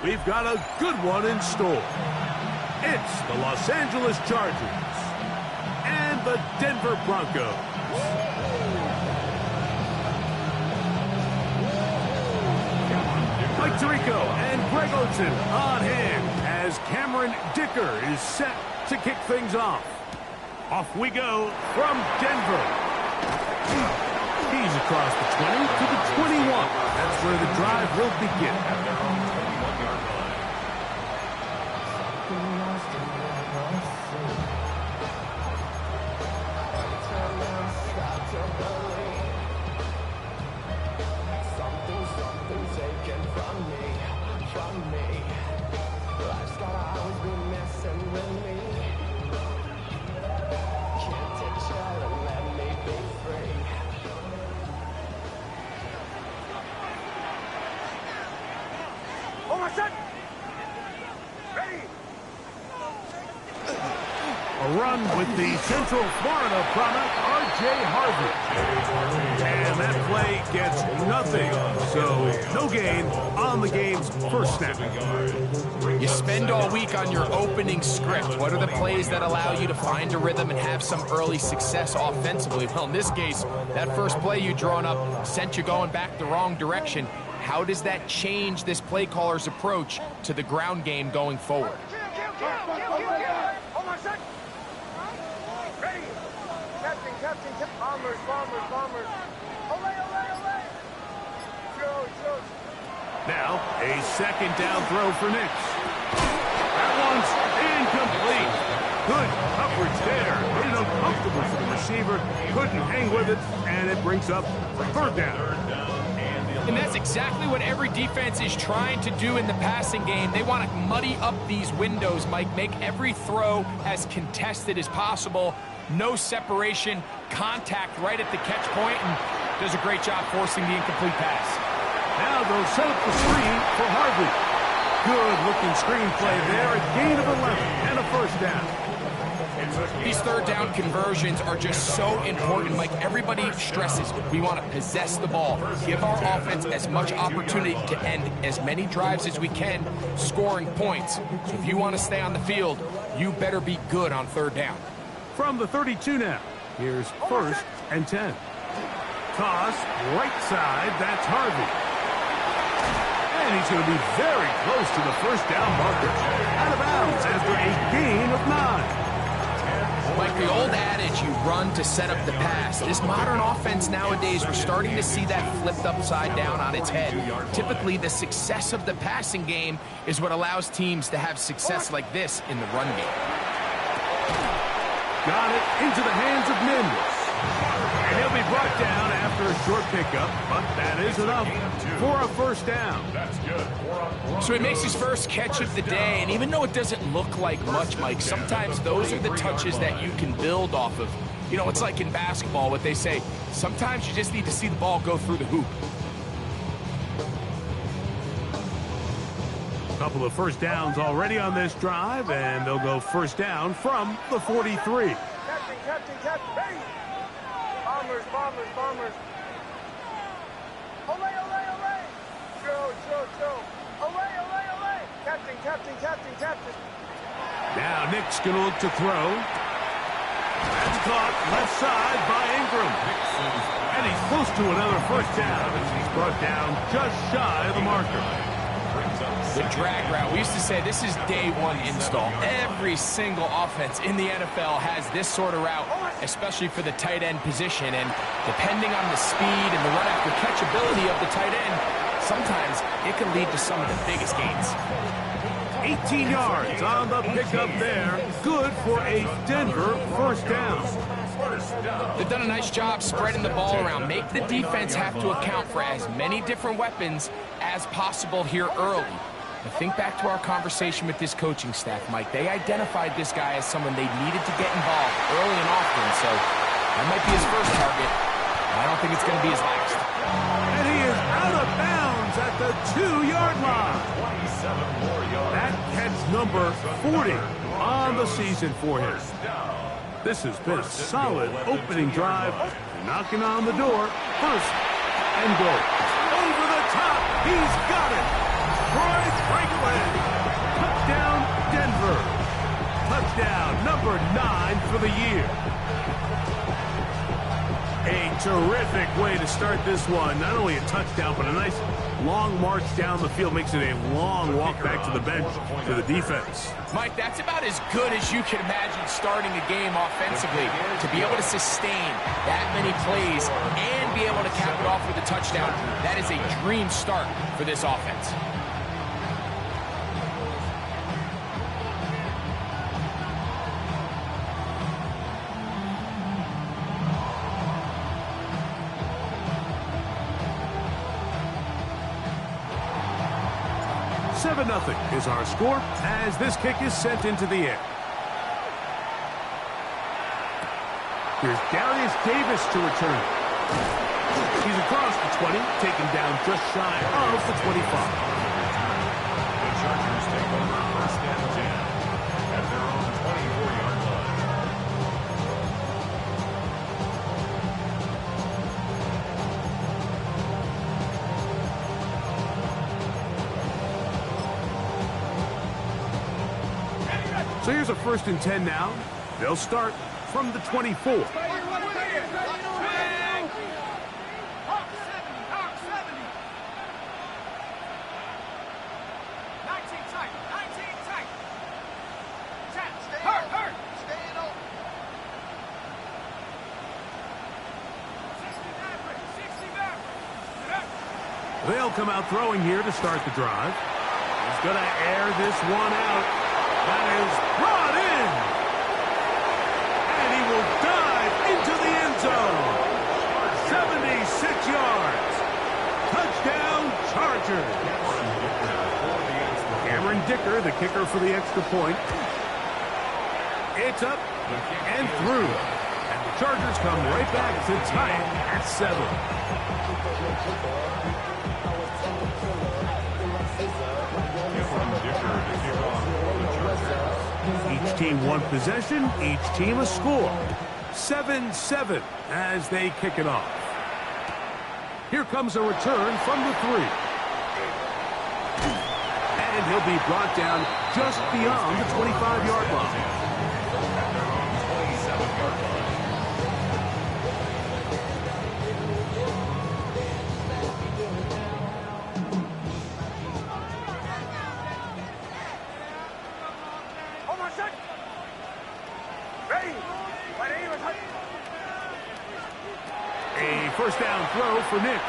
we've got a good one in store. It's the Los Angeles Chargers and the Denver Broncos. Mike Tirico and Greg Olsen on hand as Cameron Dicker is set to kick things off. Off we go from Denver. He's across the 20 to the 21. That's where the drive will begin. A run with the Central Florida product, R.J. Harvey. And that play gets nothing. So no gain on the game's first snap. You spend all week on your opening script. What are the plays that allow you to find a rhythm and have some early success offensively? Well, in this case, that first play you drawn up sent you going back the wrong direction. How does that change this play caller's approach to the ground game going forward? Now, a second down throw for Nix. That one's incomplete. Good coverage there. Made it uncomfortable for the receiver. Couldn't hang with it, and it brings up third down. And that's exactly what every defense is trying to do in the passing game. They want to muddy up these windows, Mike, make every throw as contested as possible. No separation, contact right at the catch point, and does a great job forcing the incomplete pass. Now they'll set up the screen for Harvey. Good-looking screen play there, a gain of 11 and a first down. These third down conversions are just so important, Mike. Everybody stresses we want to possess the ball, give our offense as much opportunity to end as many drives as we can, scoring points. So if you want to stay on the field, you better be good on third down. From the 32 now, here's first and 10. Toss, right side, that's Harvey. And he's going to be very close to the first down marker. Out of bounds after a gain of 9. Like the old adage, you run to set up the pass. This modern offense nowadays, we're starting to see that flipped upside down on its head. Typically, the success of the passing game is what allows teams to have success like this in the run game. Got it into the hands of Mims. And he'll be brought down after a short pickup, but that is enough for a first down. That's good. So he makes his first catch of the day, and even though it doesn't look like much, Mike, sometimes those are the touches that you can build off of. You know, it's like in basketball, what they say, sometimes you just need to see the ball go through the hoop. Couple of first downs already on this drive, and they'll go first down from the 43. Captain, ready! Bombers. Ole! Joe. Ole! Captain. Now Nick's going to look to throw. That's caught left side by Ingram. And he's close to another first down as he's brought down just shy of the marker. The drag route. We used to say this is day one install. Every single offense in the NFL has this sort of route, especially for the tight end position. And depending on the speed and the run after catch ability of the tight end, sometimes it can lead to some of the biggest gains. 18 yards on the pickup there. Good for a Denver first down. They've done a nice job spreading the ball around. Make the defense have to account for as many different weapons as possible here early. Now think back to our conversation with this coaching staff, Mike. They identified this guy as someone they needed to get involved early and often, so that might be his first target. I don't think it's going to be his last. And he is out of bounds at the 2-yard line. That catch number 40 on the season for him. This has been a solid opening drive. Knocking on the door. First and goal. Over the top. He's got it. Troy Franklin number 9 for the year. A terrific way to start this one. Not only a touchdown, but a nice long march down the field. Makes it a long walk back to the bench to the defense. Mike, that's about as good as you can imagine starting a game offensively. To be able to sustain that many plays and be able to cap it off with a touchdown, that is a dream start for this offense. Nothing is our score as this kick is sent into the air. Here's Darius Davis to return. He's across the 20, taken down just shy of the 25. The Chargers take over first and 10 at their own 24-yard line. So here's a 1st and 10 now. They'll start from the 24. They'll come out throwing here to start the drive. He's going to air this one out. That is brought in. And he will dive into the end zone. 76 yards. Touchdown, Chargers. Cameron Dicker, the kicker for the extra point. It's up and through. And the Chargers come right back to tie it at 7. Each team one possession, each team a score. 7-7 as they kick it off. Here comes a return from the 3. And he'll be brought down just beyond the 25-yard line. A first down throw for Nix.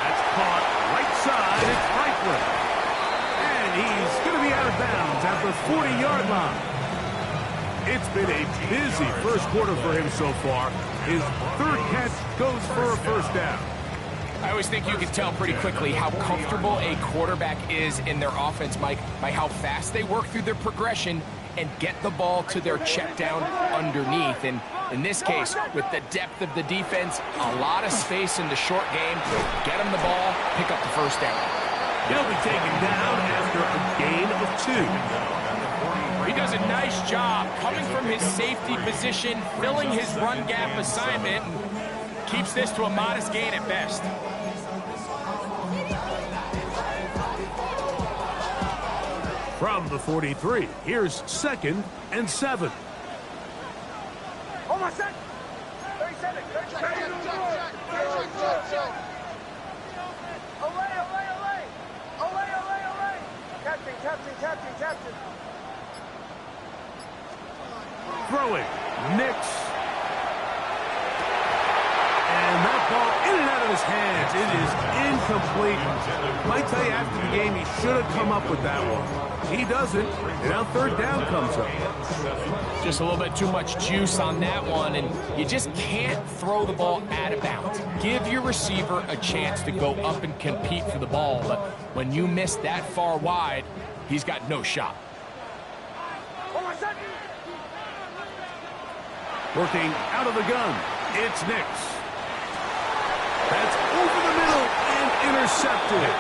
That's caught right side. It's Franklin. And he's going to be out of bounds at the 40-yard line. It's been a busy first quarter for him so far. His 3rd catch goes for a first down. I always think you can tell pretty quickly how comfortable a quarterback is in their offense, Mike, by how fast they work through their progression and get the ball to their check down underneath. And in this case, with the depth of the defense, a lot of space in the short game, get him the ball, pick up the first down. He'll be taken down after a gain of 2. He does a nice job coming from his safety position, filling his run gap assignment, and keeps this to a modest gain at best. From the 43, here's 2nd and 7. Hold on a sec. 37. Olay. Captain. Throwing, Nix. And that ball in and out of his hands. It is incomplete. Might tell you after the game he should have come up with that one. He doesn't, and now 3rd down comes up. Just a little bit too much juice on that one, and you just can't throw the ball out of bounds. Give your receiver a chance to go up and compete for the ball, but when you miss that far wide, he's got no shot. Working out of the gun, it's Nix. That's over the middle and intercepted.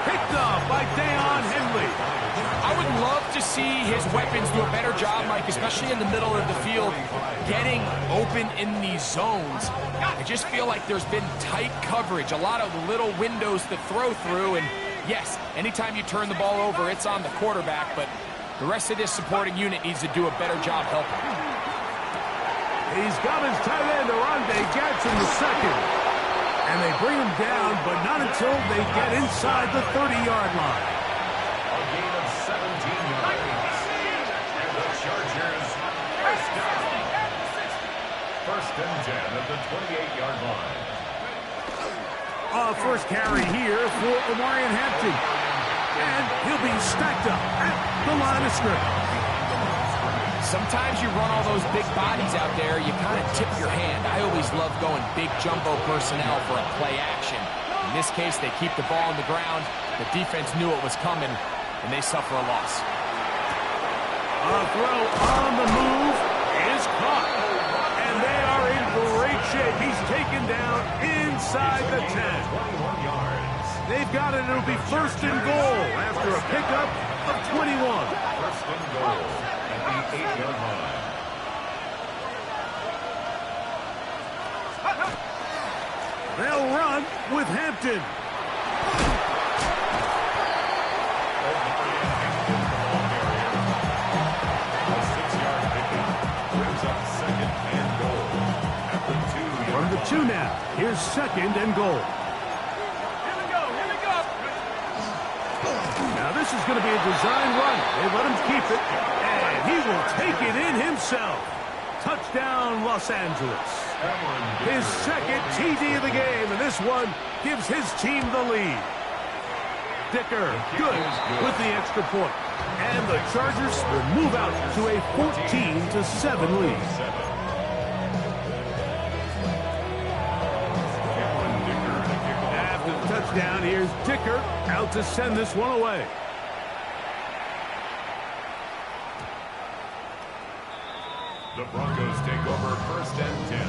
Picked off by Deion Henley. I would love to see his weapons do a better job, Mike, especially in the middle of the field, getting open in these zones. I just feel like there's been tight coverage, a lot of little windows to throw through, and yes, anytime you turn the ball over, it's on the quarterback, but The rest of this supporting unit needs to do a better job helping. He's got his tight end, Arande Gadsden, the second. And they bring him down, but not until they get inside the 30-yard line. A gain of 17 yards. And the Chargers first down. First and 10 at the 28-yard line. First carry here for Omarion Hampton. And he'll be stacked up at the line of scrimmage. Sometimes you run all those big bodies out there, you kind of tip your hand. I always love going big jumbo personnel for a play action. In this case, they keep the ball on the ground. The defense knew it was coming, and they suffer a loss. A throw on the move is caught. And they are in great shape. He's taken down inside the 10. 21 yards. They've got it. It'll be first and goal after a pickup of 21. First and goal at the 8-yard line. They'll run with Hampton. A 6-yard pickup brings up second and goal at the 2-yard From the 2 now, here's second and goal. Now this is going to be a design run. They let him keep it, and he will take it in himself. Touchdown, Los Angeles. His second TD of the game, and this one gives his team the lead. Dicker, good with the extra point. And the Chargers will move out to a 14-7 lead. After the touchdown, here's Dicker out to send this one away. The Broncos take over first and 10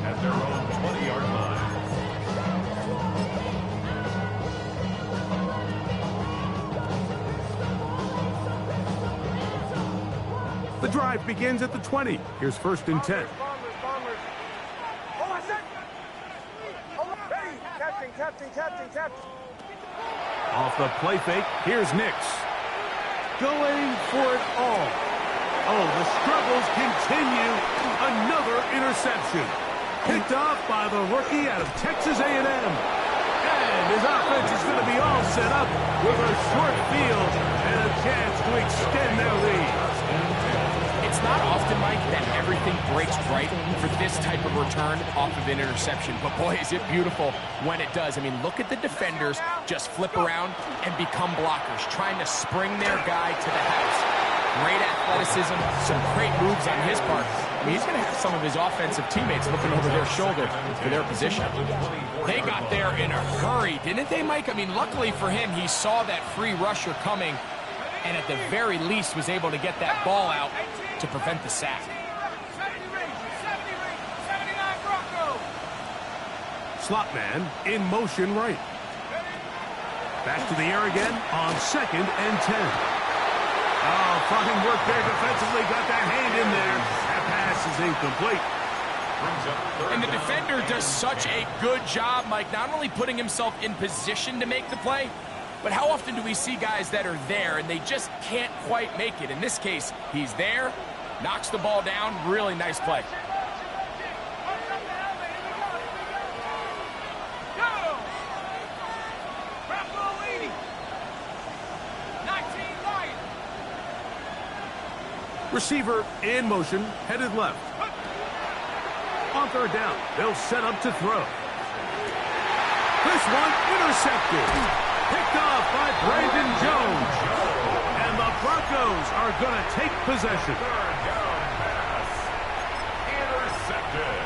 at their own 20-yard line. The drive begins at the 20. Here's first and 10. Captain. Off the play fake, here's Nix. Going for it all. Oh, the struggles continue. Another interception. Picked off by the rookie out of Texas A&M. And his offense is going to be all set up with a short field and a chance to extend their lead. It's not often, Mike, that everything breaks right for this type of return off of an interception. But boy, is it beautiful when it does. I mean, look at the defenders just flip around and become blockers, trying to spring their guy to the house. Great athleticism, some great moves on his part. I mean, he's going to have some of his offensive teammates looking over their shoulder for their position. They got there in a hurry, didn't they, Mike? I mean, luckily for him, he saw that free rusher coming and at the very least was able to get that ball out to prevent the sack. Slot man in motion right. Back to the air again on second and 10. Oh, fine work there defensively. Got that hand in there. That pass is incomplete. And the defender does such a good job, Mike, not only putting himself in position to make the play, but how often do we see guys that are there and they just can't quite make it? In this case, he's there, knocks the ball down. Really nice play. Receiver in motion, headed left. On third down, they'll set up to throw. This one intercepted. Picked off by Brandon Jones. And the Broncos are going to take possession. Third down pass. Intercepted.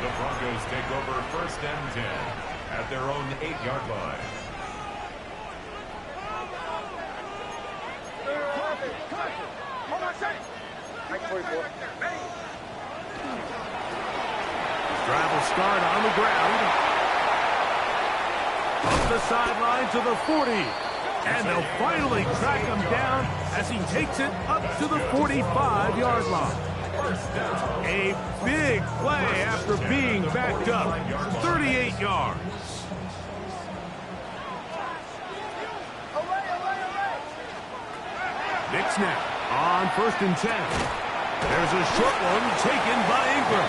The Broncos take over first and 10 at their own 8-yard line. Drive will start on the ground. Up the sideline to the 40. And they'll finally track him down as he takes it up to the 45-yard line. A big play after being backed up. 38 yards. Knicks now on 1st and 10. There's a short one taken by Ingram.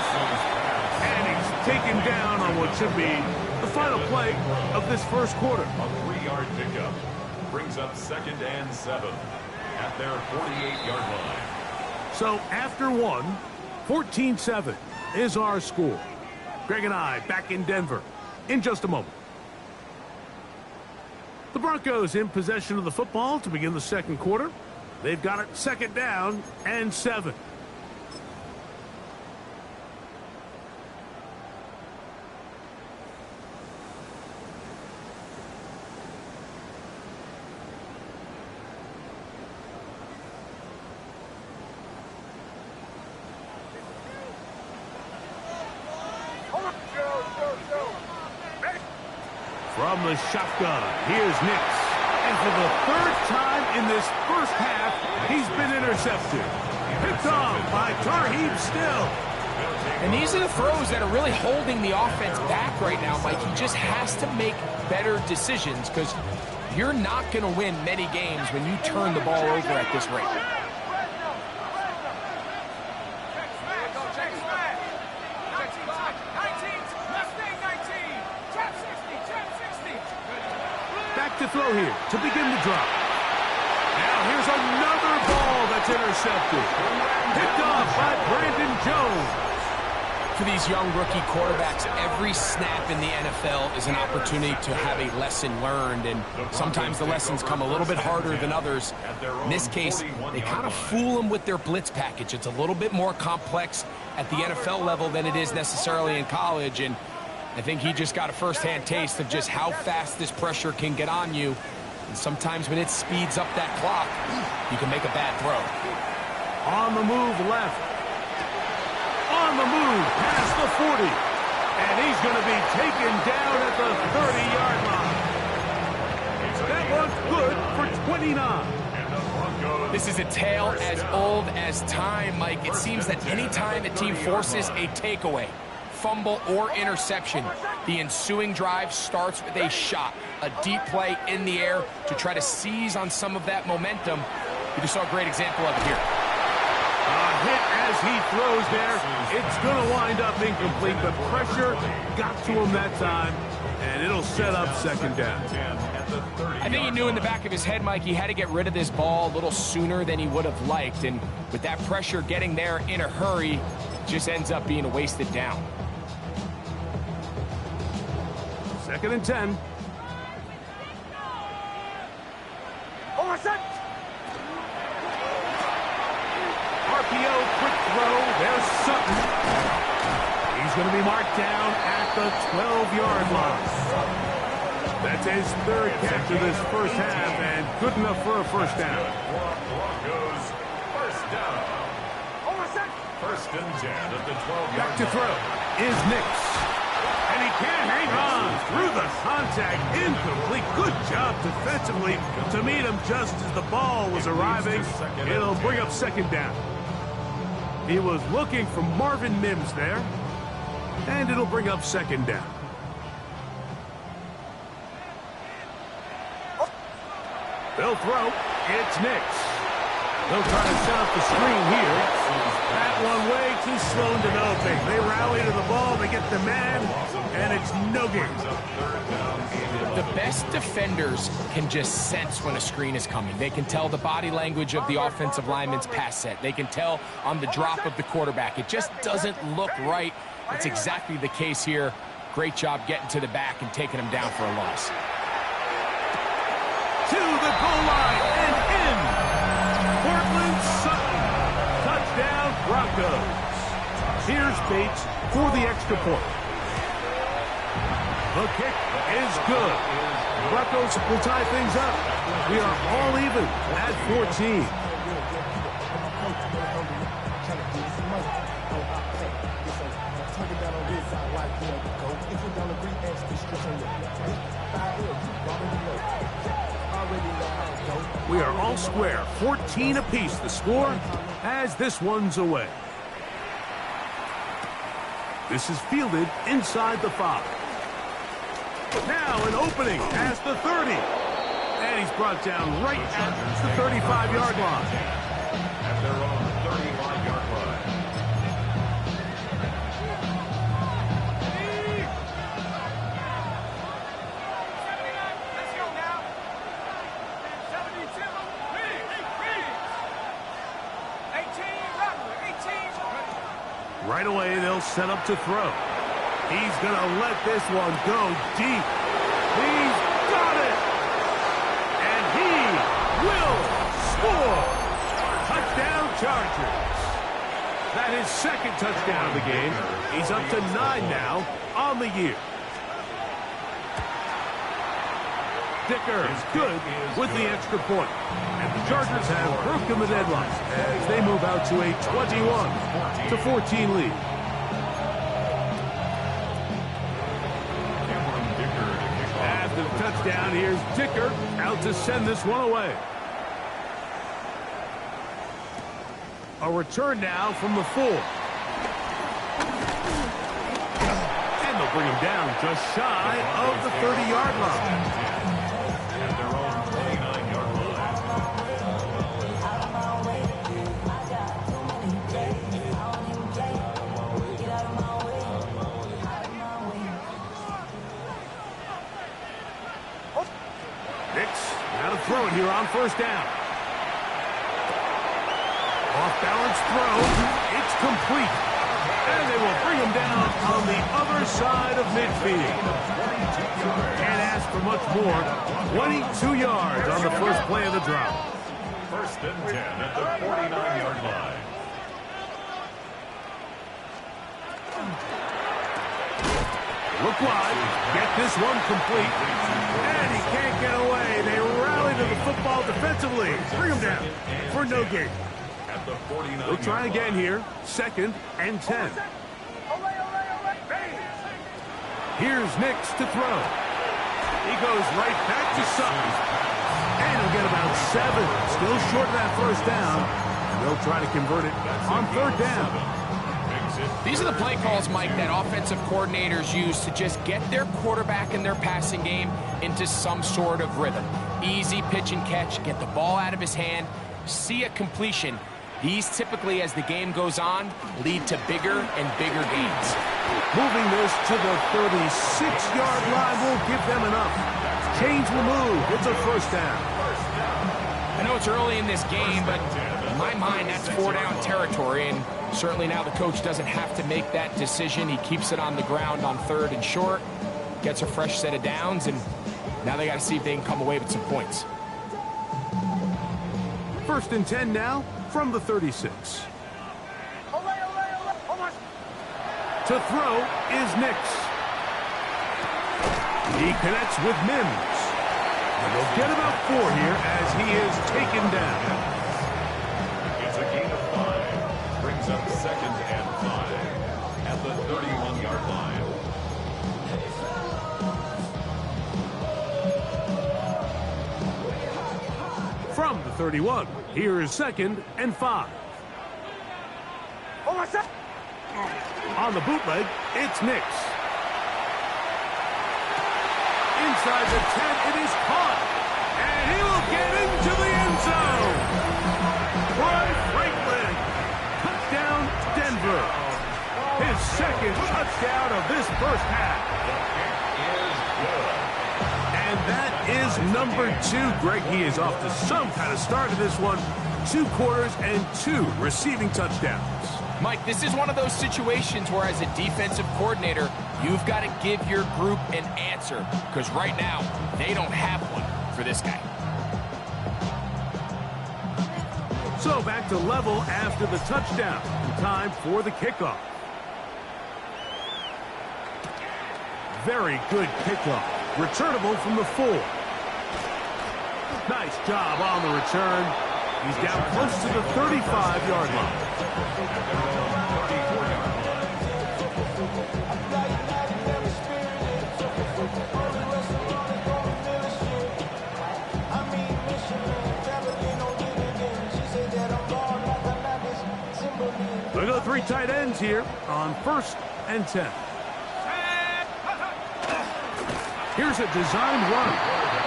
And he's taken down on what should be the final play of this first quarter. A 3-yard pickup brings up 2nd and 7 at their 48-yard line. So after one, 14-7 is our score. Greg and I back in Denver in just a moment. The Broncos in possession of the football to begin the second quarter. They've got it 2nd down and 7. From the shotgun, here's Nix. And for the 3rd time in this first half, he's been intercepted. Picked off by Tarheeb Still. And these are the throws that are really holding the offense back right now, Mike. He just has to make better decisions because you're not going to win many games when you turn the ball over at this rate. To throw here to begin the drop. Now here's another ball that's intercepted. Picked off by Brandon Jones. For these young rookie quarterbacks, every snap in the NFL is an opportunity to have a lesson learned, and sometimes the lessons come a little bit harder than others. In this case, they kind of fool them with their blitz package. It's a little bit more complex at the NFL level than it is necessarily in college, and I think he just got a first-hand taste of just how fast this pressure can get on you. And sometimes when it speeds up that clock, you can make a bad throw. On the move left. On the move past the 40. And he's going to be taken down at the 30-yard line. That one's good for 29. This is a tale as old as time, Mike. It seems that any time a team forces a takeaway, fumble or interception, the ensuing drive starts with a shot, a deep play in the air to try to seize on some of that momentum. We just saw a great example of it here. A hit as he throws there. It's going to wind up incomplete, but pressure got to him that time, and it'll set up 2nd down. I think he knew in the back of his head, Mike, he had to get rid of this ball a little sooner than he would have liked, and with that pressure getting there in a hurry, it just ends up being a wasted down. 2nd and 10. RPO, quick throw. There's Sutton. He's going to be marked down at the 12-yard line. That's his 3rd catch of this first half, and good enough for a first down. Broncos first down. 1st and 10 at the 12-yard line. Back to throw is Nix. And he can't hang on through the contact. Incomplete. Good job defensively to meet him just as the ball was arriving. It'll bring up 2nd down. He was looking for Marvin Mims there. And it'll bring up 2nd down. They'll throw. It's Nix. They'll try to set up the screen here. That one way too slow to developing. They rally to the ball, they get the man, and it's no gain. The best defenders can just sense when a screen is coming. They can tell the body language of the offensive lineman's pass set. They can tell on the drop of the quarterback. It just doesn't look right. It's exactly the case here. Great job getting to the back and taking him down for a loss. To the goal line and in. Portland Sutton. Touchdown Broncos. Here's Bates for the extra point. The kick is good. Broncos will tie things up. We are all even at 14. We are all square, 14 apiece the score as this one's away. This is fielded inside the 5. Now an opening as the 30. And he's brought down right at the 35-yard line. At their own 35-yard line. Let's go now. 72. 18. Right away, they'll set up to throw. He's going to let this one go deep. He's got it. And he will score. Touchdown Chargers. That is second touchdown of the game. He's up to 9 now on the year. Dicker is good with the extra point. And the Chargers have broken the deadlock as they move out to a 21-14 lead. After the touchdown, here's Dicker out to send this one away. A return now from the 4. And they'll bring him down just shy of the 30-yard line. At their own 29-yard line. Nix now to throw it here on first down. Off-balance throw. It's complete. And they will bring him down on the other side of midfield. Can't ask for much more. 22 yards on the first play of the drive. First and 10 at the 49-yard line. Look wide. Get this one complete. And he can't get away. They rally to the football defensively. Bring him down for no gain. At the 49. They'll try again here. Second and 10. Here's Nix to throw. He goes right back to Sutton. And he'll get about 7. Still short of that first down. And they'll try to convert it on third down. These are the play calls, Mike, that offensive coordinators use to just get their quarterback and their passing game into some sort of rhythm. Easy pitch and catch, get the ball out of his hand, see a completion. These typically, as the game goes on, lead to bigger and bigger gains. Moving this to the 36-yard line will give them enough. Chains will move. It's a first down. I know it's early in this game, but in my mind, that's 4-down territory, and certainly now the coach doesn't have to make that decision. He keeps it on the ground on third and short, gets a fresh set of downs, and now they got to see if they can come away with some points. First and 10 now from the 36. To throw is Nix. He connects with Mims. And they'll get about 4 here as he is taken down. It's a gain of 5. Brings up second and 5 at the 31-yard line. From the 31, here is second and 5. On the bootleg, it's Nix. Inside the 10, it is caught. And he will get into the end zone. Troy Franklin. Touchdown, Denver. His second touchdown of this first half. And that is number 2. Greg, he is off to some kind of start to this one. 2 quarters and 2 receiving touchdowns. Mike, this is one of those situations where as a defensive coordinator, you've got to give your group an answer, because right now, they don't have one for this guy. So back to level after the touchdown. Time for the kickoff. Very good kickoff. Returnable from the 4. Nice job on the return. He's down close to the 35-yard line. We go 3 tight ends here on first and 10. Here's a designed run.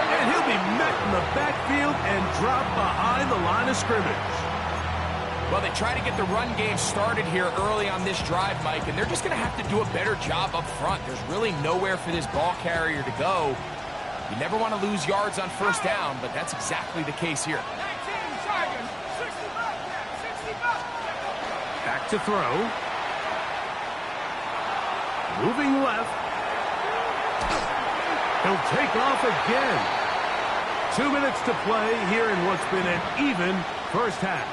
And he'll be met in the backfield and dropped behind the line of scrimmage. Well, they try to get the run game started here early on this drive, Mike, and they're just going to have to do a better job up front. There's really nowhere for this ball carrier to go. You never want to lose yards on first down, but that's exactly the case here. Back to throw. Moving left. He'll take off again. 2 minutes to play here in what's been an even first half.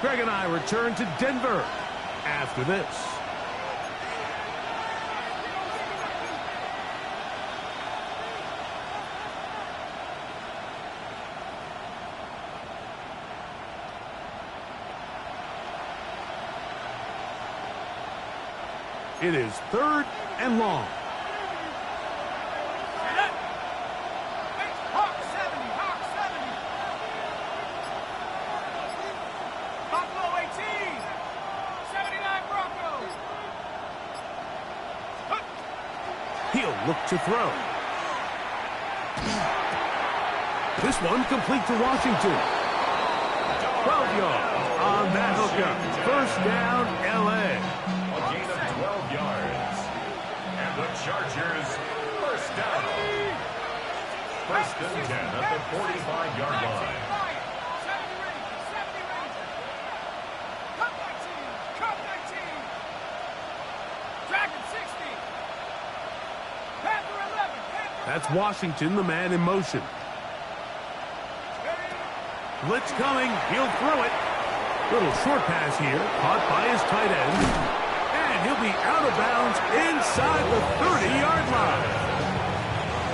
Greg and I return to Denver after this. It is 3rd and long. He'll look to throw. This one complete to Washington. 12 yards on that hookup. First down, L.A. A gain of 12 yards. And the Chargers, first down. 1st and 10 at the 45-yard line. That's Washington, the man in motion. Blitz coming. He'll throw it. Little short pass here. Caught by his tight end. And he'll be out of bounds inside the 30-yard line.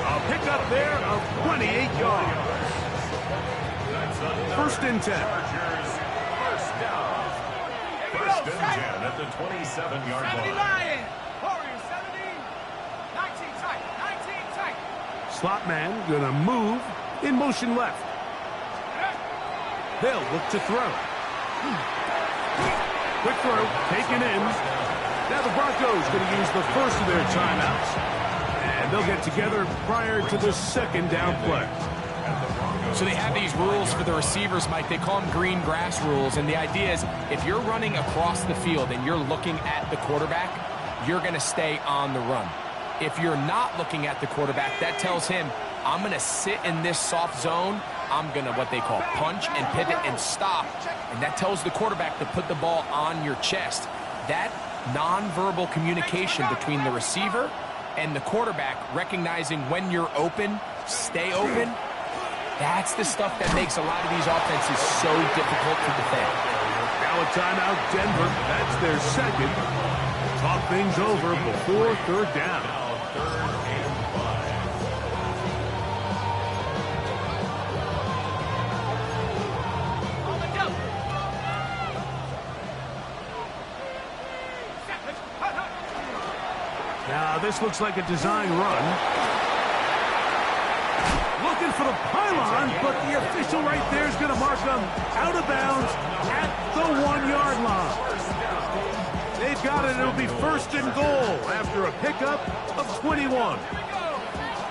A pickup there of 28 yards. 1st and 10. First down. 1st and 10 at the 27-yard line. Slot man gonna move in motion left. They'll look to throw. Quick throw, taken in. Now the Broncos gonna use the first of their timeouts. And they'll get together prior to the 2nd down play. So they have these rules for the receivers, Mike. They call them green grass rules. And the idea is if you're running across the field and you're looking at the quarterback, you're going to stay on the run. If you're not looking at the quarterback, that tells him, I'm going to sit in this soft zone. I'm going to what they call punch and pivot and stop. And that tells the quarterback to put the ball on your chest. That nonverbal communication between the receiver and the quarterback, recognizing when you're open, stay open, that's the stuff that makes a lot of these offenses so difficult to defend. Now a timeout, Denver. That's their 2nd. Talk things over before 3rd down. Now this looks like a design run. Looking for the pylon, but the official right there is going to mark them out of bounds at the 1-yard line. They've got it. It'll be 1st and goal after a pickup of 21.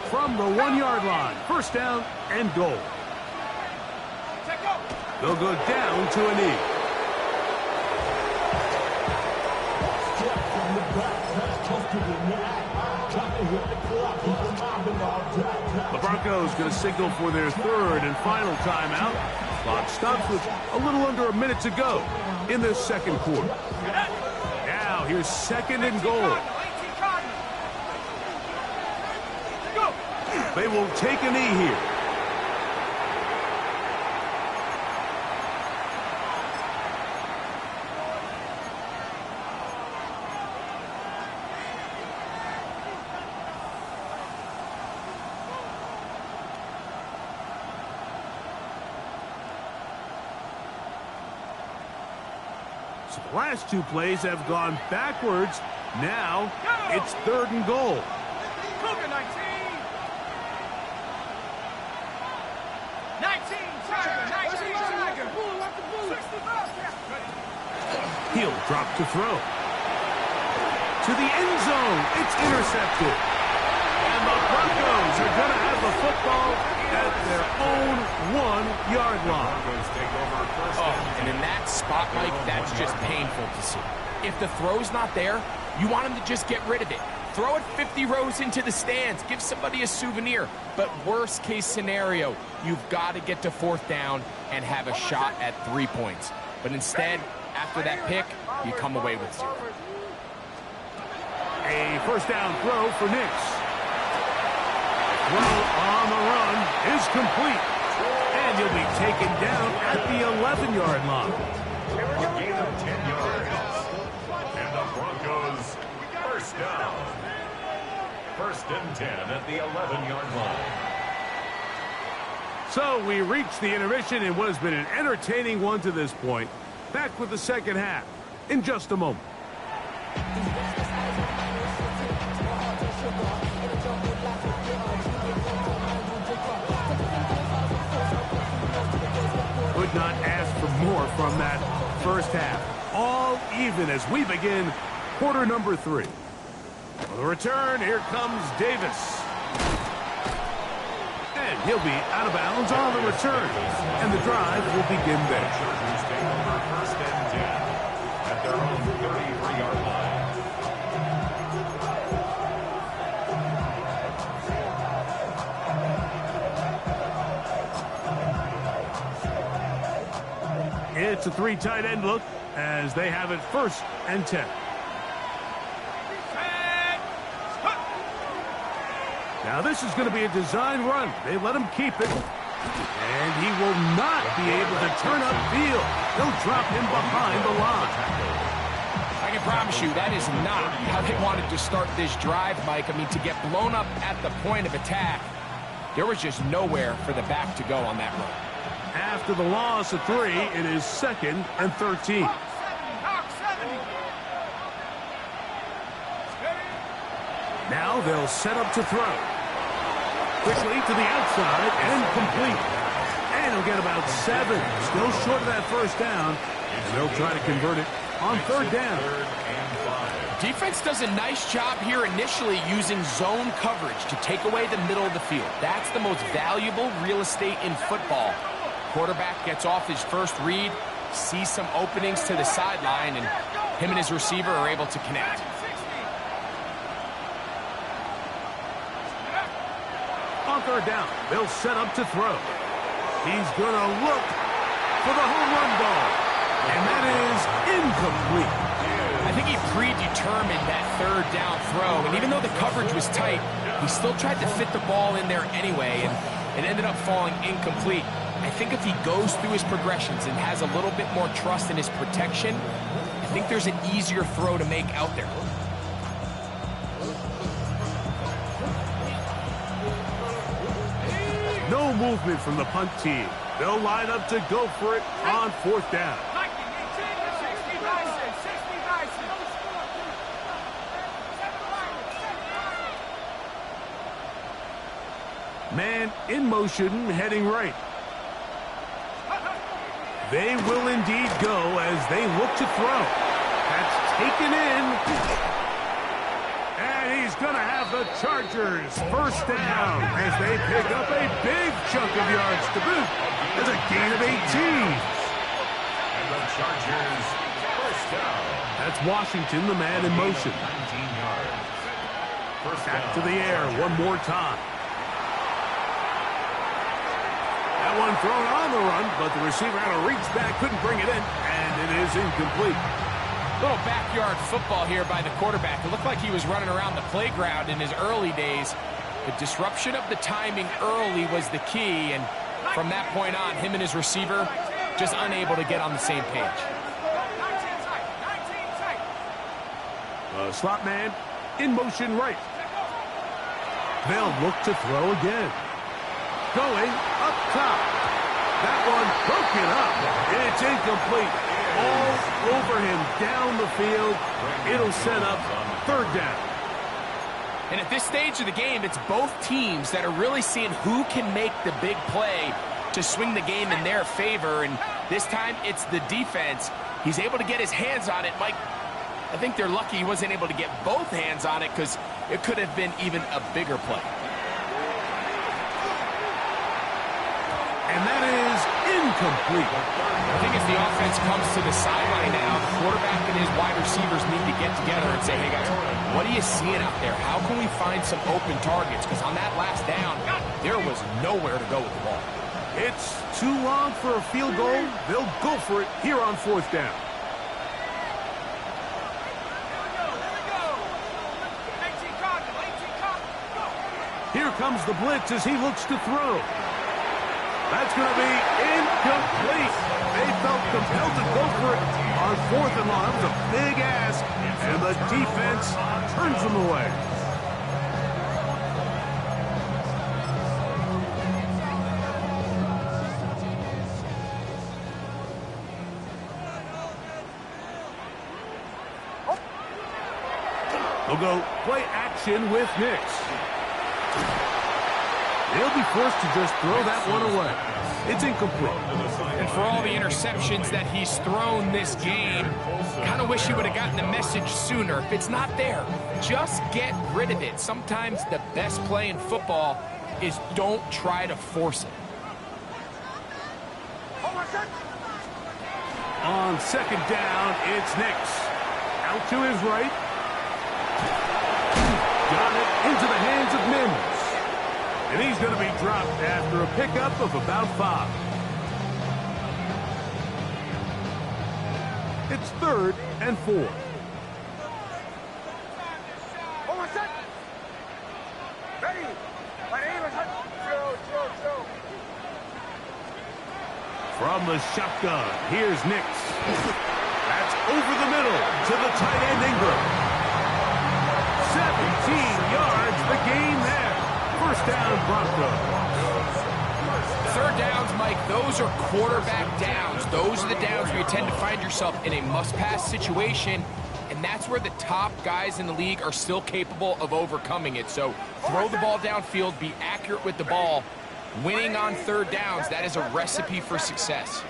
From the 1-yard line, 1st down and goal. They'll go down to a knee. The Broncos going to signal for their 3rd and final timeout. Clock stops with a little under a minute to go in this 2nd quarter. Now here's 2nd and goal. They will take a knee here. So the last 2 plays have gone backwards. Now it's 3rd and goal. Cougar 19. 19, Tiger, 19, Tiger. 65. He'll drop to throw. To the end zone. It's intercepted. And the Broncos are going to have the football at their own 1-yard line. Oh, and in that spot, Mike, that's just painful to see. If the throw's not there, you want him to just get rid of it. Throw it 50 rows into the stands. Give somebody a souvenir. But worst case scenario, you've got to get to 4th down and have a shot at 3 points. But instead, after that pick, you come away with 0. A first down throw for Nix. Throw on the run is complete. And he'll be taken down at the 11-yard line. A gain of 10 yards. And the Broncos, first down. 1st and 10 at the 11-yard line. So we reach the intermission in what has been an entertaining one to this point. Back with the second half in just a moment. Could not ask for more from that first half. All even as we begin quarter number 3. For the return, here comes Davis. And he'll be out of bounds on the return. And the drive will begin there. Chargers take over 1st and 10 at their own 33-yard line. It's a 3 tight end look as they have it 1st and 10. Now this is going to be a design run. They let him keep it. And he will not be able to turn upfield. They'll drop him behind the line. I can promise you that is not how they wanted to start this drive, Mike. I mean, to get blown up at the point of attack, there was just nowhere for the back to go on that run. After the loss of 3, it is 2nd and 13. Now they'll set up to throw. Quickly to the outside and complete. And he'll get about 7. Still short of that first down. And they'll try to convert it on 3rd down. Defense does a nice job here initially using zone coverage to take away the middle of the field. That's the most valuable real estate in football. Quarterback gets off his first read, sees some openings to the sideline, and him and his receiver are able to connect. On 3rd down, they'll set up to throw. He's going to look for the home run ball. And that is incomplete. I think he predetermined that 3rd down throw, and even though the coverage was tight, he still tried to fit the ball in there anyway, and it ended up falling incomplete. I think if he goes through his progressions and has a little bit more trust in his protection, I think there's an easier throw to make out there. No movement from the punt team. They'll line up to go for it on 4th down. Man in motion, heading right. They will indeed go as they look to throw. That's taken in. And he's going to have the Chargers first down as they pick up a big chunk of yards to boot. There's a gain of 18. And the Chargers first down. That's Washington, the man in motion. 19 yards. First Back down. to the air one more time. That one thrown on the run, but the receiver had to reach back, couldn't bring it in, and it is incomplete. Little backyard football here by the quarterback. It looked like he was running around the playground in his early days. The disruption of the timing early was the key, and from that point on, him and his receiver just unable to get on the same page. Slot man in motion right. They'll look to throw again. Going up top. That one broken up. It's incomplete. All over him down the field. It'll set up 3rd down. And at this stage of the game, it's both teams that are really seeing who can make the big play to swing the game in their favor. And this time, it's the defense. He's able to get his hands on it, Mike. I think they're lucky he wasn't able to get both hands on it because it could have been even a bigger play. And that is incomplete. I think as the offense comes to the sideline now, the quarterback and his wide receivers need to get together and say, hey guys, what are you seeing out there? How can we find some open targets? Because on that last down, there was nowhere to go with the ball. It's too long for a field goal. They'll go for it here on 4th down. Here comes the blitz as he looks to throw. That's going to be incomplete. They felt compelled to go for it on 4th and long. That was a big ask, and the defense turns them away. They'll go play action with Nix. They'll be forced to just throw that one away. It's incomplete. And for all the interceptions that he's thrown this game, kind of wish he would have gotten the message sooner. If it's not there, just get rid of it. Sometimes the best play in football is don't try to force it. On 2nd down, it's Nix. Out to his right. Got it into the hands of Mims. And he's going to be dropped after a pickup of about 5. It's 3rd and 4. From the shotgun, here's Nix. That's over the middle to the tight end Ingram. 17 yards, the game there. 1st down, Broncos. 3rd downs, Mike, those are quarterback downs. Those are the downs where you tend to find yourself in a must-pass situation, and that's where the top guys in the league are still capable of overcoming it. So throw the ball downfield, be accurate with the ball. Winning on 3rd downs, that is a recipe for success.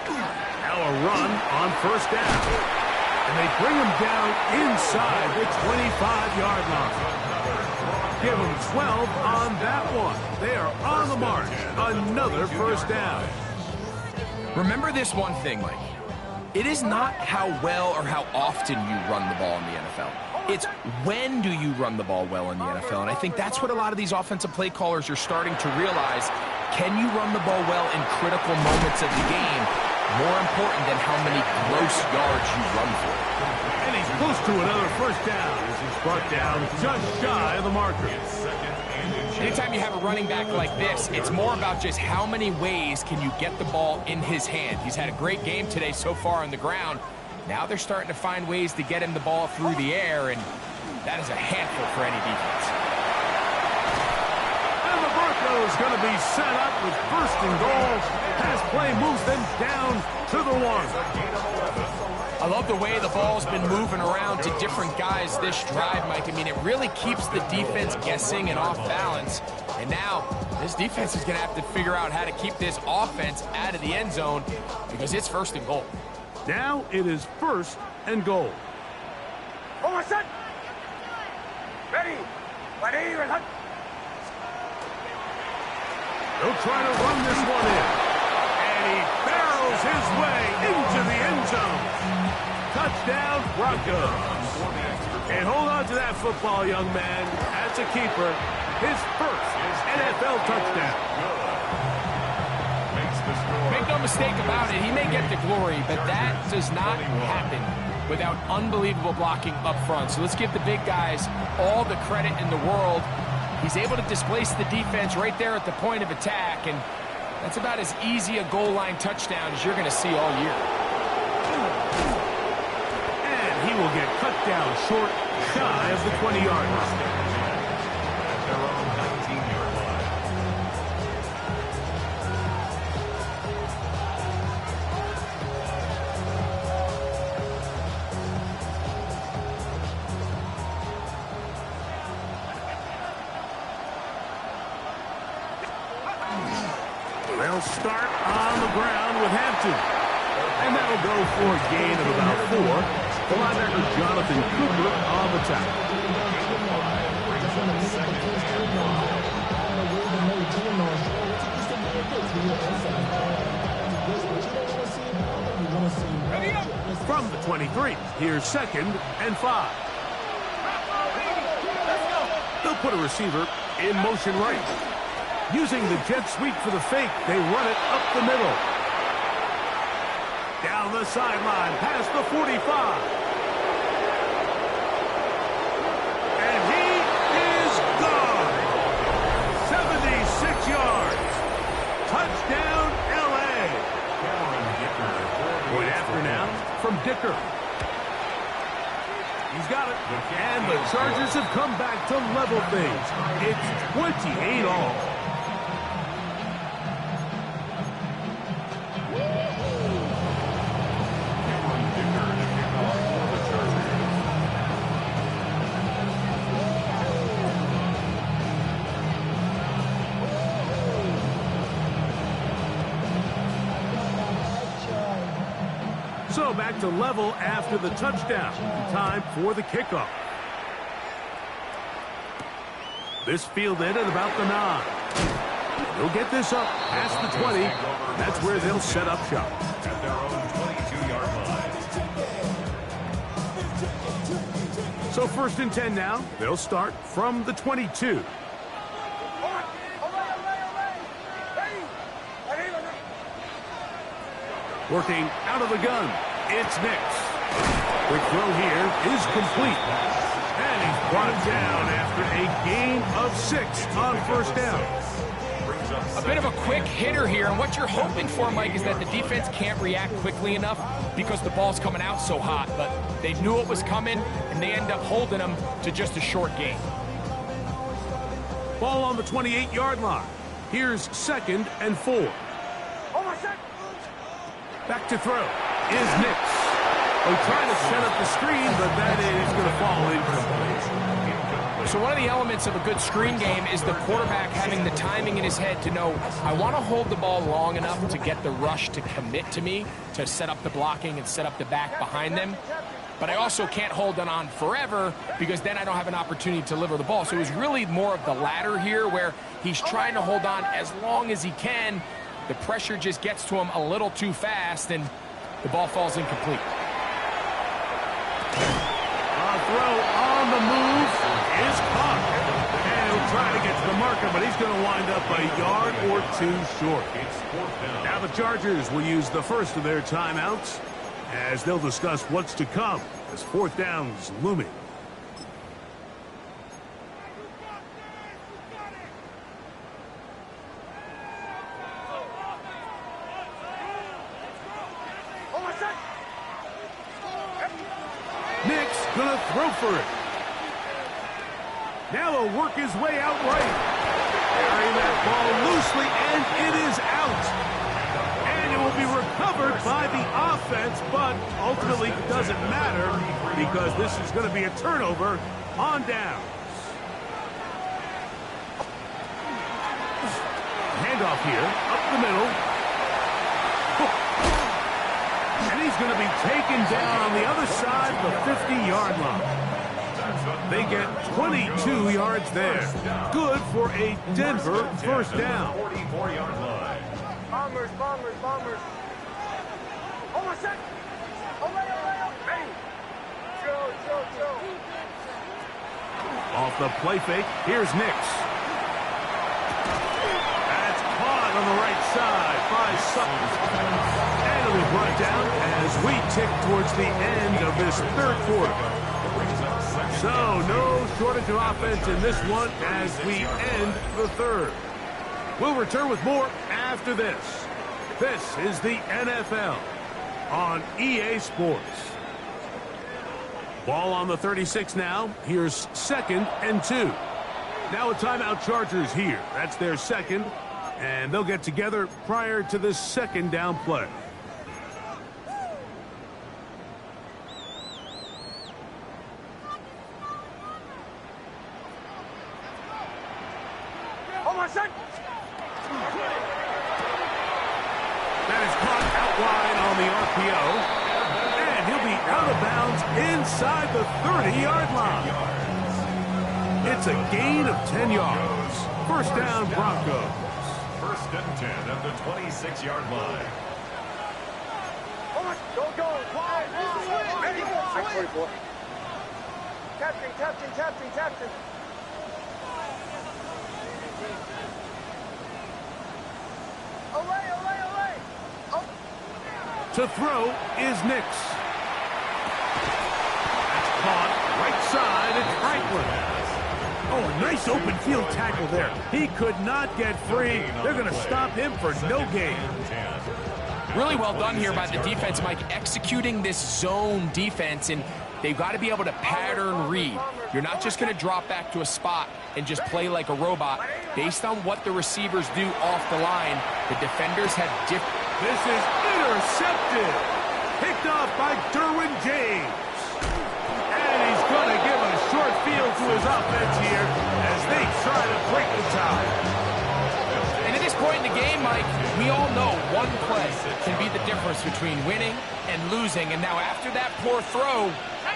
Now a run on 1st down. And they bring him down inside the 25-yard line. Give them 12 on that one. They are on the march. Another 1st down. Remember this one thing, Mike. It is not how well or how often you run the ball in the NFL. It's when do you run the ball well in the NFL. And I think that's what a lot of these offensive play callers are starting to realize. Can you run the ball well in critical moments of the game? More important than how many gross yards you run for. And he's close to another 1st down as he's brought down just shy of the marker. Anytime you have a running back like this, it's more about just how many ways can you get the ball in his hand. He's had a great game today so far on the ground. Now they're starting to find ways to get him the ball through the air, and that is a handful for any defense. And the Broncos going to be set up with 1st and goal. Pass play moves them down to the 1. I love the way the ball's been moving around to different guys this drive, Mike. I mean, it really keeps the defense guessing and off balance. And now this defense is going to have to figure out how to keep this offense out of the end zone because it's 1st and goal. Now it is 1st and goal. They'll try to run this one in. And he barrels his way into the end zone. Touchdown, Broncos. And hold on to that football, young man. That's a keeper. His 1st NFL touchdown. Make no mistake about it, he may get the glory, but that does not happen without unbelievable blocking up front. So let's give the big guys all the credit in the world. He's able to displace the defense right there at the point of attack, and that's about as easy a goal line touchdown as you're going to see all year. And he will get cut down short, shy of the 20-yard line. They'll start on the ground with Hampton. And that'll go for a gain of about 4. The linebacker Jonathan Cooper on the tackle. From the 23, here's 2nd and 5. They'll put a receiver in motion right. Using the jet sweep for the fake, they run it up the middle. Down the sideline, past the 45. And he is gone. 76 yards. Touchdown, L.A. Point after now from Dicker. He's got it. And the Chargers have come back to level things. It's 28 all. So back to level after the touchdown. Time for the kickoff. This fielded at about the 9. They'll get this up past the 20. That's where they'll set up shop. At their own 22-yard line. So 1st and 10 now. They'll start from the 22. Working out of the gun, it's Nix. Quick throw here is complete. And he's brought down after a gain of 6 on 1st down. A bit of a quick hitter here, and what you're hoping for, Mike, is that the defense can't react quickly enough because the ball's coming out so hot, but they knew it was coming, and they end up holding them to just a short gain. Ball on the 28-yard line. Here's 2nd and 4. Back to throw is Nix. They're trying to set up the screen, but that is going to fall incomplete. So one of the elements of a good screen game is the quarterback having the timing in his head to know, I want to hold the ball long enough to get the rush to commit to me, to set up the blocking and set up the back behind them. But I also can't hold it on forever because then I don't have an opportunity to deliver the ball. So it was really more of the latter here where he's trying to hold on as long as he can. The pressure just gets to him a little too fast, and the ball falls incomplete. Throw on the move is caught. And he'll try to get to the marker, but he's going to wind up a yard or 2 short. Now the Chargers will use the first of their timeouts as they'll discuss what's to come as 4th down's looming. Nick's going to throw for it. Now he'll work his way out right. Carrying that ball loosely, and it is out. And it will be recovered by the offense, but ultimately doesn't matter because this is going to be a turnover on downs. Handoff here, up the middle. And he's going to be taken down on the other side of the 50-yard line. They get 22 yards there. Good for a Denver 1st down. 44-yard line. Bombers. Hold on a sec. Hey. Chill. Off the play fake, here's Nix. That's caught on the right side by Sutton. And it'll be brought down as we tick towards the end of this 3rd quarter. So, no shortage of offense in this one as we end the 3rd. We'll return with more after this. This is the NFL on EA Sports. Ball on the 36 now. Here's 2nd and 2. Now a timeout Chargers here. That's their 2nd. And they'll get together prior to this 2nd down play. That is caught out wide on the RPO. And he'll be out of bounds inside the 30-yard line. It's a gain of 10 yards. First down, Broncos. First and 10 at the 26-yard line. Go. Ready. 44. Captain. Away. Oh. To throw is Nix. That's caught right side. It's Franklin. Oh, a nice open field tackle there. He could not get free. They're going to stop him for no gain. Really well done here by the defense, Mike, executing this zone defense, and they've got to be able to pattern read. You're not just going to drop back to a spot and just play like a robot. Based on what the receivers do off the line, the defenders have different... This is intercepted. Picked off by Derwin James. And he's going to give a short field to his offense here as they try to break the tie. And at this point in the game, Mike, we all know one play can be the difference between winning and losing. And now after that poor throw,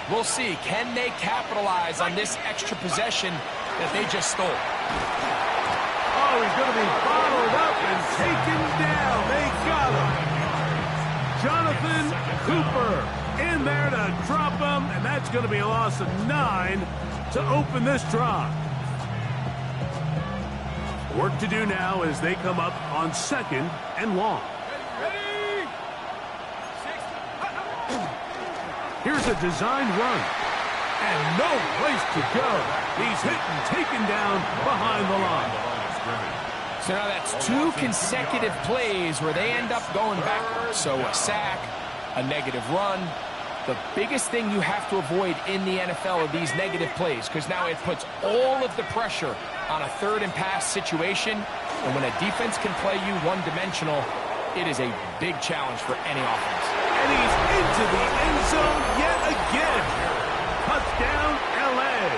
we'll see, can they capitalize on this extra possession that they just stole? Oh, he's going to be bottled up and taken down. They got him. Jonathan Cooper in there to drop him, and that's going to be a loss of 9 to open this drive. Work to do now as they come up on second and long. Here's a designed run. And no place to go. He's hit and taken down behind the line. So now that's 2 consecutive plays where they end up going backwards. So a sack, a negative run. The biggest thing you have to avoid in the NFL are these negative plays, because now it puts all of the pressure on a third and pass situation. And when a defense can play you one-dimensional, it is a big challenge for any offense. And he's into the end zone yet again. Touchdown, L.A.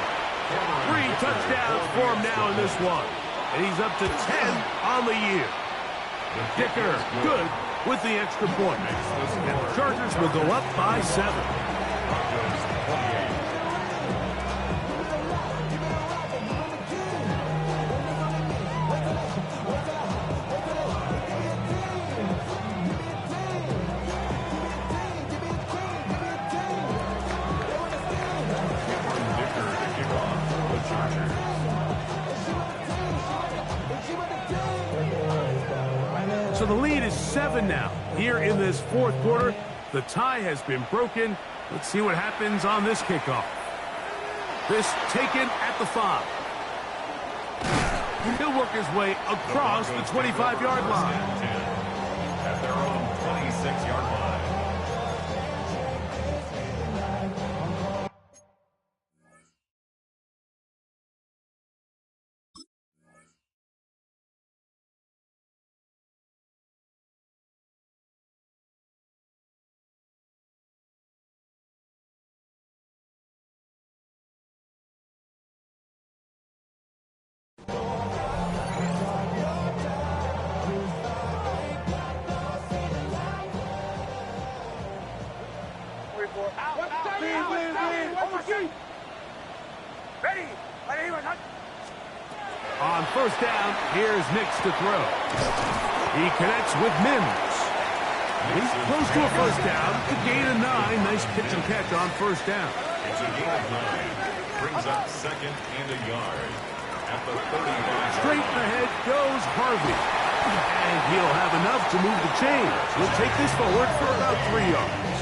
3 touchdowns for him now in this one. And he's up to 10 on the year. Dicker, good with the extra point. And the Chargers will go up by 7. So the lead is 7 now. Here in this fourth quarter, the tie has been broken. Let's see what happens on this kickoff. This taken at the 5. He'll work his way across the 25-yard line. At their own 26-yard line. On first down, here's Nix to throw. He connects with Mims. He's close to a first down. A gain of 9. Nice pitch and catch on first down. It's a gain of 9. Brings up second and a yard. At the 30-yard. Straight ahead goes Harvey. And he'll have enough to move the chains. He'll take this forward for about 3 yards.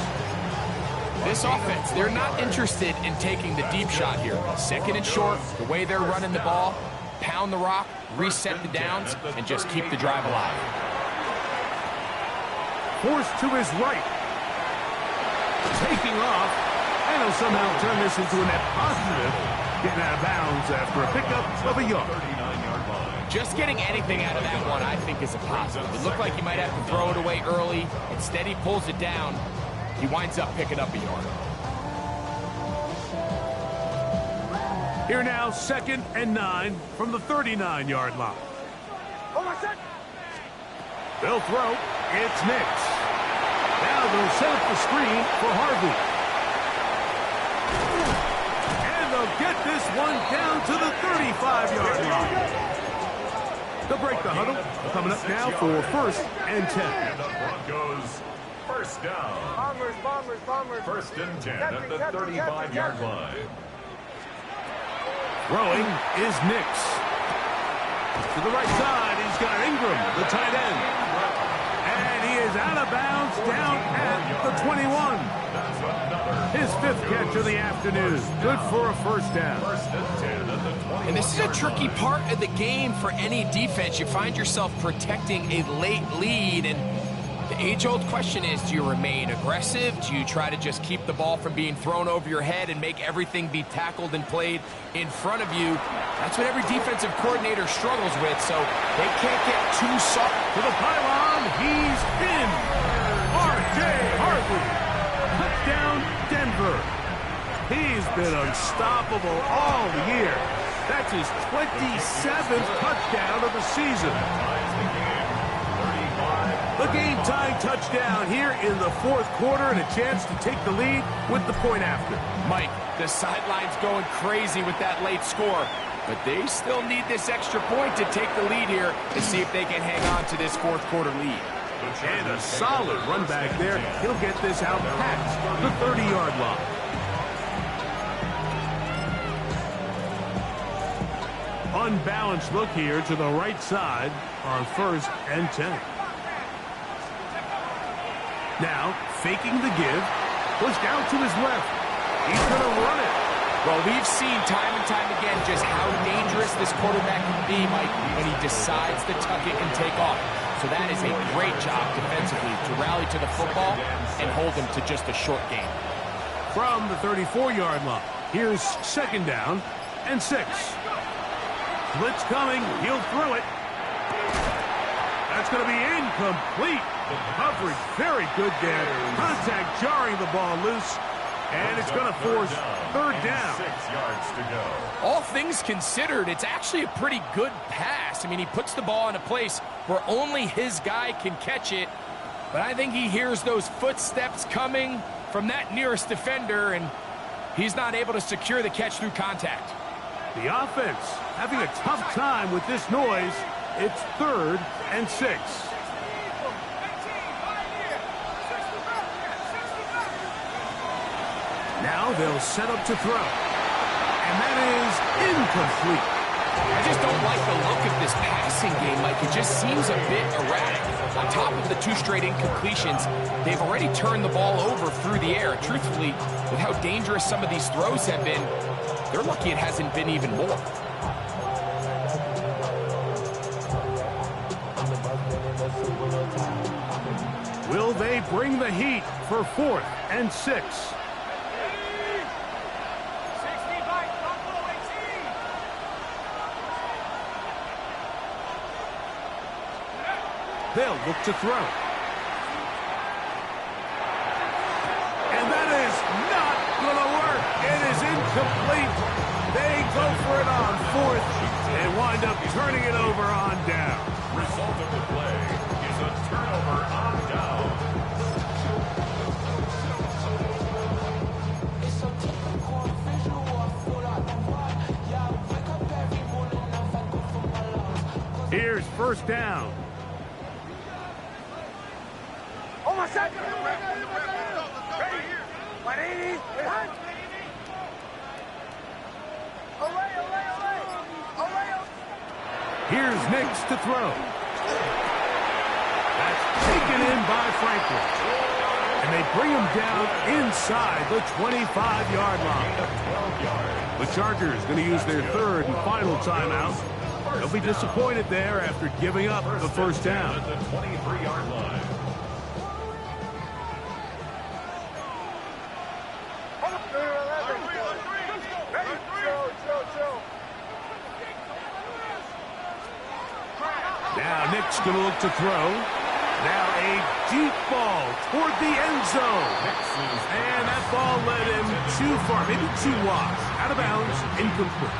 This offense, they're not interested in taking the deep shot here. Second and short, the way they're running the ball, pound the rock, reset the downs, and just keep the drive alive. Forced to his right. Taking off. And he'll somehow turn this into a net positive. Getting out of bounds after a pickup of a yard. 39-yard line. Just getting anything out of that one, I think, is a positive. It looked like he might have to throw it away early. Instead, he pulls it down. He winds up picking up a yard. Here now, second and 9 from the 39-yard line. They'll throw. It's Nix. Down Now they'll set up the screen for Harvey. And they'll get this one down to the 35-yard line. They'll break the huddle. Coming up now for 1st and 10. And the Broncos, first down. Bombers, bombers, bombers. 1st and 10 at the 35-yard line. Throwing is Nix. To the right side, he's got Ingram, the tight end. And he is out of bounds down at the 21. His 5th catch of the afternoon. Good for a first down. 1st and 10 at the 20. And this is a tricky part of the game for any defense. You find yourself protecting a late lead, and the age-old question is, do you remain aggressive? Do you try to just keep the ball from being thrown over your head and make everything be tackled and played in front of you? That's what every defensive coordinator struggles with, so they can't get too soft. To the pylon, he's in. R.J. Harvey. Touchdown, Denver. He's been unstoppable all year. That's his 27th touchdown of the season. The game-tying touchdown here in the 4th quarter, and a chance to take the lead with the point after. Mike, the sideline's going crazy with that late score, but they still need this extra point to take the lead here to see if they can hang on to this 4th quarter lead. And a solid run back there. He'll get this out past the 30-yard line. Unbalanced look here to the right side on 1st and 10. Now, faking the give, pushed out to his left. He's going to run it. Well, we've seen time and time again just how dangerous this quarterback can be, Mike, when he decides to tuck it and take off. So that is a great job defensively to rally to the football and hold him to just a short game. From the 34-yard line, here's 2nd down and 6. Blitz coming. He'll throw it. That's going to be incomplete. The coverage very good there. Contact jarring the ball loose. And it's going to force 3rd down. 6 yards to go. All things considered, it's actually a pretty good pass. I mean, he puts the ball in a place where only his guy can catch it. But I think he hears those footsteps coming from that nearest defender, and he's not able to secure the catch through contact. The offense having a tough time with this noise. It's 3rd and 6. Now they'll set up to throw. And that is incomplete. I just don't like the look of this passing game, Mike. It just seems a bit erratic. On top of the 2 straight incompletions, they've already turned the ball over through the air. Truthfully, with how dangerous some of these throws have been, they're lucky it hasn't been even more. Will they bring the heat for 4th and 6? They'll look to throw. And that is not going to work. It is incomplete. They go for it on 4th and wind up turning it over on down. Result of the play is a turnover on down. Here's 1st down. Almost set. Ready. 180. Here's Nix to throw. That's taken in by Franklin. And they bring him down inside the 25-yard line. The Chargers going to use their 3rd and final timeout. They'll be disappointed there after giving up the 1st down. At the 23-yard line. Now Nick's going to look to throw. Now a deep ball toward the end zone. And that ball led him too far, maybe too wide. Out of bounds, incomplete.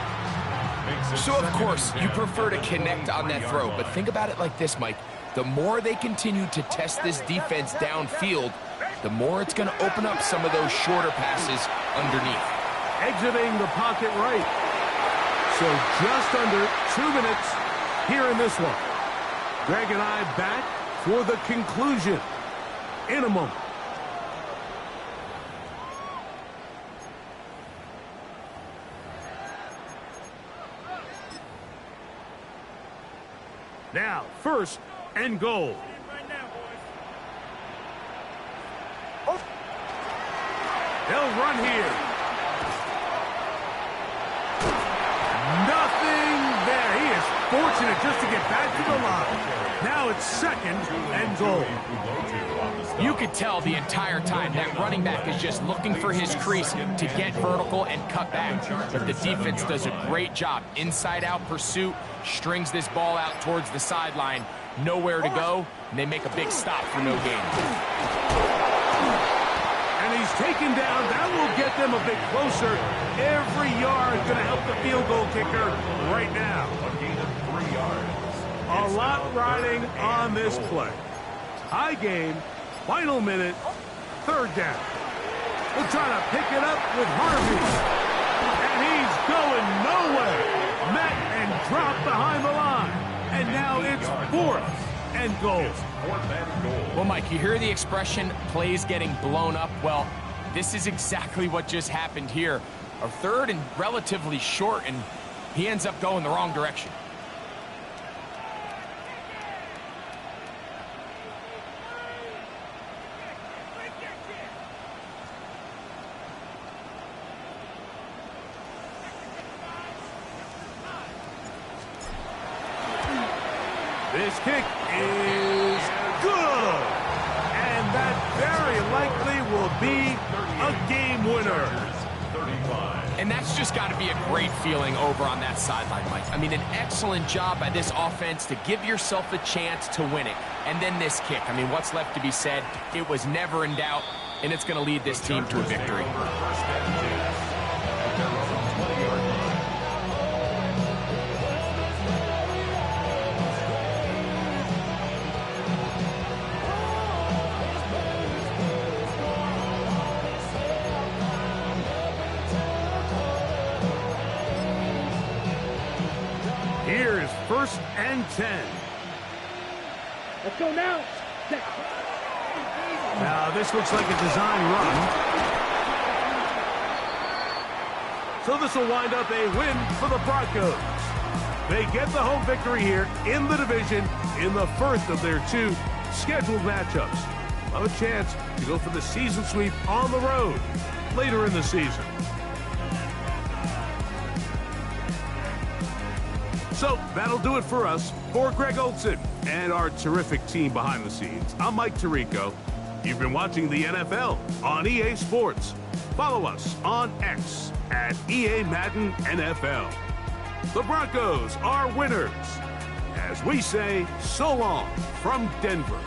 So, of course, you prefer to connect on that throw, but think about it like this, Mike. The more they continue to test this defense downfield, the more it's going to open up some of those shorter passes underneath. Exiting the pocket right. So just under 2 minutes here in this one. Greg and I back for the conclusion in a moment. Now, first and goal. They'll run here. Nothing there. He is fortunate just to get back to the line. Now it's second and goal. You could tell the entire time that running back is just looking for his crease to get vertical and cut back. But the defense does a great job. Inside-out pursuit, strings this ball out towards the sideline. Nowhere to go, and they make a big stop for no gain. And he's taken down. That will get them a bit closer. Every yard going to help the field goal kicker right now. A gain of 3 yards. A lot riding on this play. High game, final minute, third down. We'll try to pick it up with Harvey. And he's going nowhere. Met and dropped behind the line. And now it's fourth and goal. Well, Mike, you hear the expression, plays getting blown up. Well, this is exactly what just happened here. A third and relatively short, and he ends up going the wrong direction. This kick is good. And that very likely will be a game winner. And that's just got to be a great feeling over on that sideline, Mike. I mean, an excellent job by this offense to give yourself a chance to win it. And then this kick. I mean, what's left to be said? It was never in doubt, and it's going to lead this team to a victory. Here's first and 10. Let's go now. Now, this looks like a design run. So this will wind up a win for the Broncos. They get the home victory here in the division in the first of their 2 scheduled matchups. Have a chance to go for the season sweep on the road later in the season. So that'll do it for us. For Greg Olson and our terrific team behind the scenes, I'm Mike Tirico. You've been watching the NFL on EA Sports. Follow us on X at EA Madden NFL. The Broncos are winners. As we say, so long from Denver.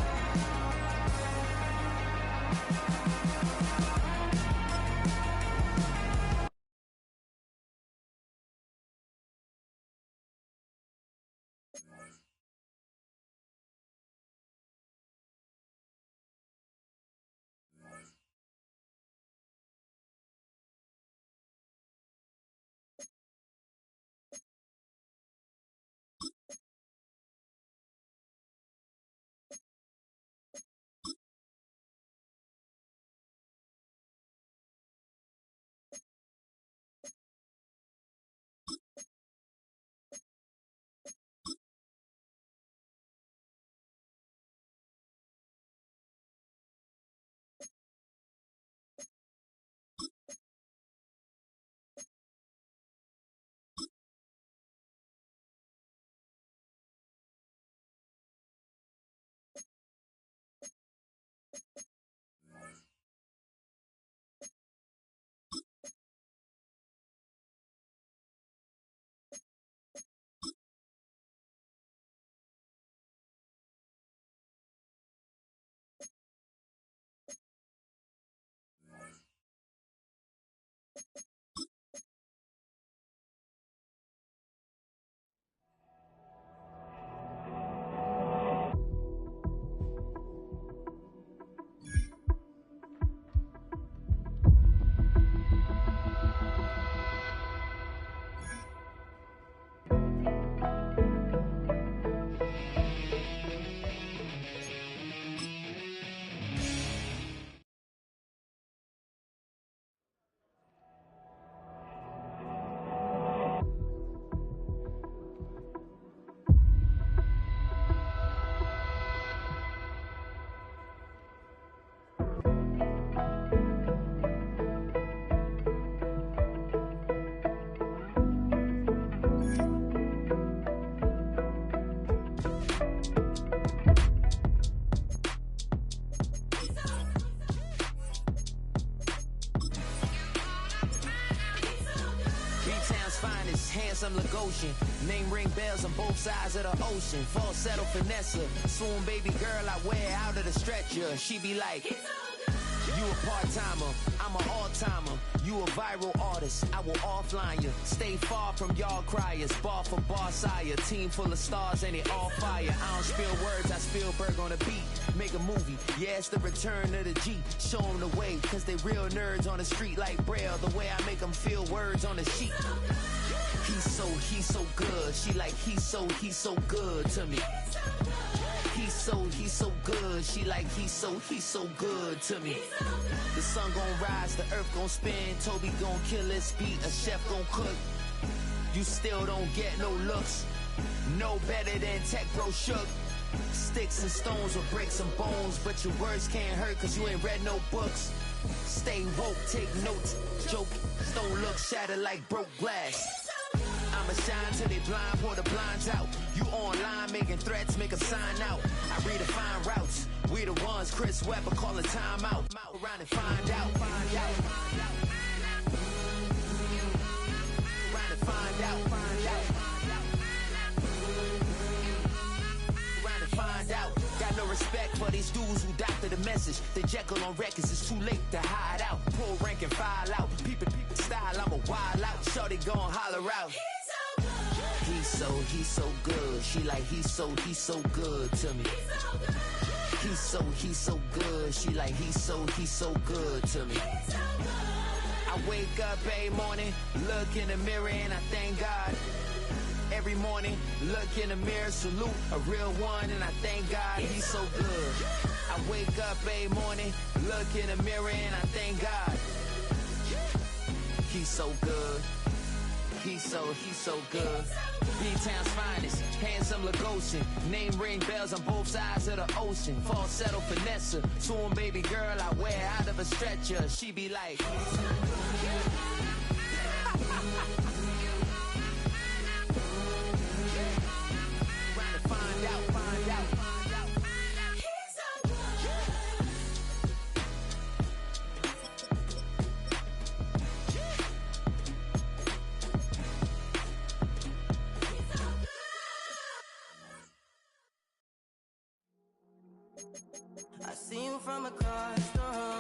handsome Lagosian. Name ring bells on both sides of the ocean. Falsetto finesse, soon baby girl I wear out of the stretcher. She be like, you a part-timer, I'm an all-timer. You a viral artist, I will offline you. Stay far from y'all criers, bar for bar sire. Team full of stars and it all fire. I don't spill words, I Spielberg on the beat. Make a movie, yeah, it's the return of the G. Show them the way, cause they real nerds on the street like Braille. The way I make them feel words on the sheet. He's so good. She like, he's so good to me. He's so good. She like, he's so good to me. The sun gon' rise, the earth gon' spin. Toby gon' kill this beat, a chef gon' cook. You still don't get no looks. No better than Tech Bro Shook. Sticks and stones will break some bones, but your words can't hurt cause you ain't read no books. Stay woke, take notes, joke. Stone look shattered like broke glass. I'ma shine till they blind, pour the blinds out. You online making threats, make a sign out. I redefine routes. We the ones Chris Webber calling time out. Around and find out. Around and find out. Around and find out. Got no respect for these dudes who doctor the message. They Jekyll on records, it's too late to hide out. Pull rank and file out. People style, I'm a wild out. Shorty gon' holler out. He's so good. She like, he's so good to me. He's so good. She like, he's so good to me. I wake up every morning, look in the mirror and I thank God. Every morning, look in the mirror, salute a real one and I thank God he's so good. I wake up every morning, look in the mirror and I thank God. He's so good. He's so good. B-Town's finest, handsome Lagosian. Name ring bells on both sides of the ocean. Falsetto finesse, soon baby girl I wear out of a stretcher. She be like, find out. I see you from across the room.